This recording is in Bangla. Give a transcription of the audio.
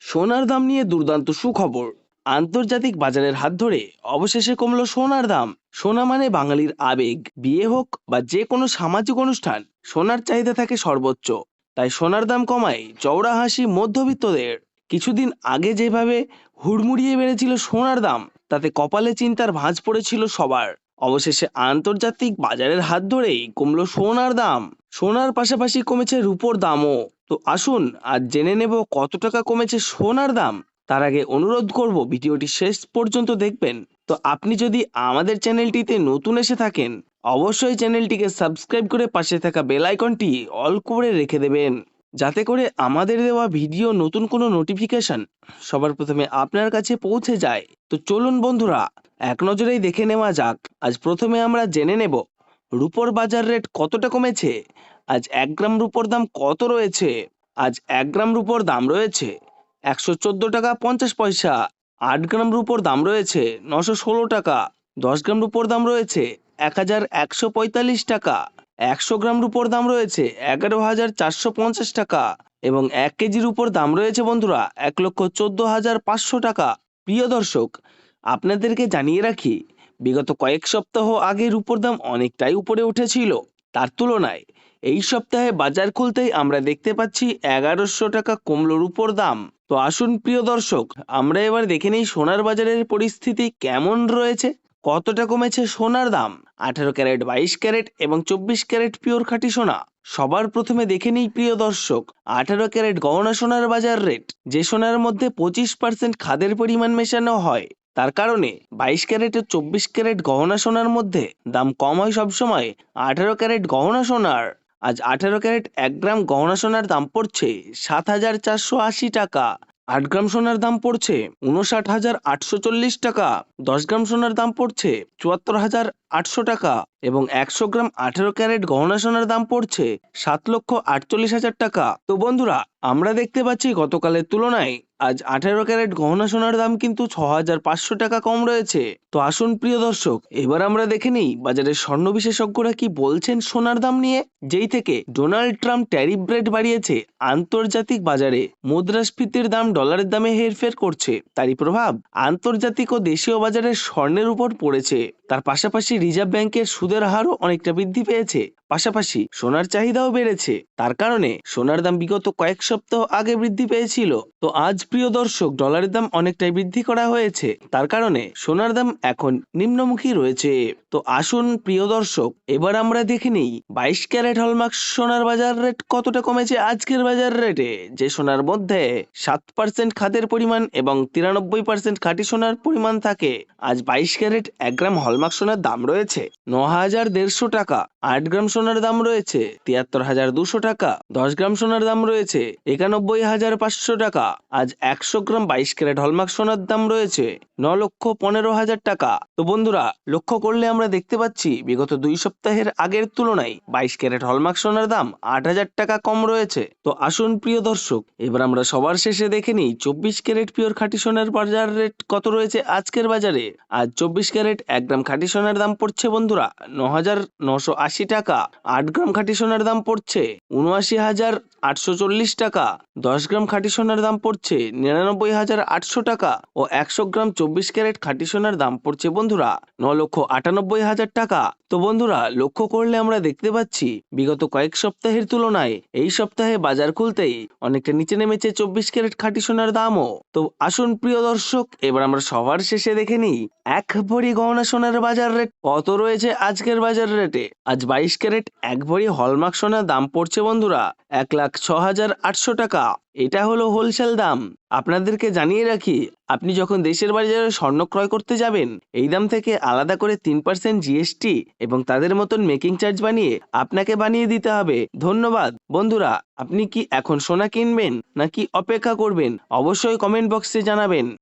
সোনার দাম নিয়ে দুর্দান্ত সুখবর। আন্তর্জাতিক বাজারের হাত ধরে অবশেষে কমলো সোনার দাম। সোনা মানে বাঙালির আবেগ, বিয়ে হোক বা যে কোনো সামাজিক অনুষ্ঠান, সোনার চাহিদা থাকে সর্বোচ্চ। তাই সোনার দাম কমায় চওড়া হাসি মধ্যবিত্তদের। কিছুদিন আগে যেভাবে হুড়মুড়িয়ে বেড়েছিল সোনার দাম, তাতে কপালে চিন্তার ভাঁজ পড়েছিল সবার। অবশেষে আন্তর্জাতিক বাজারের হাত ধরেই কমলো সোনার দাম। সোনার পাশাপাশি কমেছে রূপোর দামও। তো আসুন আজ জেনে নেব কত টাকা কমেছে সোনার দাম। তার আগে অনুরোধ করব ভিডিওটি শেষ পর্যন্ত দেখবেন। তো আপনি যদি আমাদের চ্যানেলটিতে নতুন এসে থাকেন, অবশ্যই চ্যানেলটিকে সাবস্ক্রাইব করে পাশে থাকা বেল আইকনটি অল করে রেখে দেবেন, যাতে করে আমাদের দেওয়া ভিডিও নতুন কোনো নোটিফিকেশন সবার প্রথমে আপনার কাছে পৌঁছে যায়। তো চলুন বন্ধুরা, এক নজরেই দেখে নেওয়া যাক। আজ প্রথমে আমরা জেনে নেব রূপোর বাজার রেট কতটা কমেছে। আজ 1 গ্রাম রূপোর দাম কত রয়েছে? আজ 1 গ্রাম রূপোর দাম রয়েছে 114 টাকা 50 পয়সা। 8 গ্রাম রূপোর দাম রয়েছে 916 টাকা। 10 গ্রাম রূপোর দাম রয়েছে 1145 টাকা। 100 গ্রাম রূপোর দাম রয়েছে 11,450 টাকা। এবং 1 কেজির উপর দাম রয়েছে বন্ধুরা 1,14,500 টাকা। প্রিয় দর্শক, আপনাদেরকে জানিয়ে রাখি, বিগত কয়েক সপ্তাহ আগে রূপোর দাম অনেকটাই উপরে উঠেছিল। তার তুলনায় এই সপ্তাহে বাজার খুলতেই আমরা দেখতে পাচ্ছি 1100 টাকা কমলো রূপোর দাম। তো আসুন প্রিয় দর্শক, আমরা এবার দেখে নিই সোনার বাজারের পরিস্থিতি কেমন রয়েছে। কতটা কমেছে সোনার দাম? 18 ক্যারেট, 22 ক্যারেট এবং 24 ক্যারেট পিওর খাঁটি সোনা। সবার প্রথমে দেখে নিই প্রিয় দর্শক 18 ক্যারেট গহনা সোনার বাজার রেট। যে সোনার মধ্যে 25% খাদের পরিমাণ মেশানো হয়, তার কারণে 22 ক্যারেট ও 24 ক্যারেট গহনা সোনার মধ্যে দাম কম হয় সবসময় 18 ক্যারেট গহনা সোনার। আজ 18 ক্যারেট 1 গ্রাম গহনা সোনার দাম পড়ছে 7,480 টাকা। 8 গ্রাম সোনার দাম পড়ছে 59,840 টাকা। 10 গ্রাম সোনার দাম পড়ছে 74,800 টাকা এবং 100 গ্রাম 18 ক্যারেট গহনা সোনার দাম পড়ছে 7,48,000 টাকা। তো বন্ধুরা, আমরা দেখতে পাচ্ছি গতকালের তুলনায় আজ 18 ক্যারেট গহনা সোনার দাম কিন্তু 6,500 টাকা কম রয়েছে। তো আসুন প্রিয় দর্শক, এবার আমরা দেখে নিই বাজারের স্বর্ণ বিশেষজ্ঞরা কি বলছেন সোনার দাম নিয়ে। যেই থেকে ডোনাল্ড ট্রাম্প ট্যারিফ রেট বাড়িয়েছে, আন্তর্জাতিক বাজারে মুদ্রাস্ফীতির দাম ডলারের দামে হেরফের করছে। তারই প্রভাব আন্তর্জাতিক ও দেশীয় বাজারে স্বর্ণের উপর পড়েছে। তার পাশাপাশি রিজার্ভ ব্যাংকের সুদের হারও অনেকটা বৃদ্ধি পেয়েছে। পাশাপাশি সোনার চাহিদাও বেড়েছে। তার কারণে সোনার দাম বিগত কয়েক সপ্তাহ আগে বৃদ্ধি পেয়েছিল। তো আজ প্রিয় দর্শক, ডলারের দাম অনেকটাই বৃদ্ধি করা হয়েছে। তার কারণে সোনার দাম এখন নিম্নমুখী রয়েছে। তো আসুন প্রিয় দর্শক, এবার আমরা দেখে নিই 22 ক্যারেট হলমার্ক সোনার বাজার রেট কতটা কমেছে আজকের বাজার রেটে। যে সোনার মধ্যে 7% খাদের পরিমাণ এবং 93% খাঁটি সোনার পরিমাণ থাকে, আজ 22 ক্যারেট 1 গ্রাম হলমার্ক সোনার দাম রয়েছে 9,150 টাকা। 8 গ্রাম সোনার দাম রয়েছে 73,200 টাকা। 10 গ্রাম সোনার দাম রয়েছে 91,500 টাকা। আজ 100 গ্রাম 22 ক্যারেট হলমার্ক সোনার দাম রয়েছে 9,15,000 টাকা। তো বন্ধুরা, লক্ষ্য করলে আমরা দেখতে পাচ্ছি বিগত 2 সপ্তাহের আগের তুলনায় 22 ক্যারেট হলমার্ক সোনার দাম 8,000 টাকা কম রয়েছে। তো আসুন প্রিয় দর্শক, এবার আমরা সবার শেষে দেখে নিই 24 ক্যারেট পিওর খাঁটি সোনার বাজার রেট কত রয়েছে আজকের বাজারে। আজ 24 ক্যারেট 1 গ্রাম খাঁটি সোনার দাম পড়ছে বন্ধুরা 9,980 টাকা। 8 গ্রাম খাঁটি সোনার দাম পড়ছে 79,840 টাকা। 10 গ্রাম খাঁটি সোনার দাম পড়ছে 99,800 টাকা ও 100 গ্রাম 24 ক্যারেট খাঁটি সোনার দাম পড়ছে বন্ধুরা 9,98,000 টাকা। তো বন্ধুরা, লক্ষ্য করলে আমরা দেখতে পাচ্ছি বিগত কয়েক সপ্তাহের তুলনায় এই সপ্তাহে বাজার খুলতেই অনেকটা নিচে নেমেছে 24 ক্যারেট খাঁটি সোনার দামও। তো আসুন প্রিয় দর্শক, এবার আমরা সবার শেষে দেখে নিই 1 ভরি গহনা সোনার বাজার রেট কত রয়েছে আজকের বাজার রেটে। আজ 22 ক্যারেট 1 ভরি হলমার্ক সোনার দাম পড়ছে বন্ধুরা 1,06,800 টাকা। এটা হলো হোলসেল দাম। আপনাদেরকে জানিয়ে রাখি, আপনি যখন দেশের বাজারে স্বর্ণ ক্রয় করতে যাবেন, এই দাম থেকে আলাদা করে 3% জিএসটি এবং তাদের মতন মেকিং চার্জ বানিয়ে আপনাকে বানিয়ে দিতে হবে। ধন্যবাদ বন্ধুরা। আপনি কি এখন সোনা কিনবেন নাকি অপেক্ষা করবেন? অবশ্যই কমেন্ট বক্সে জানাবেন।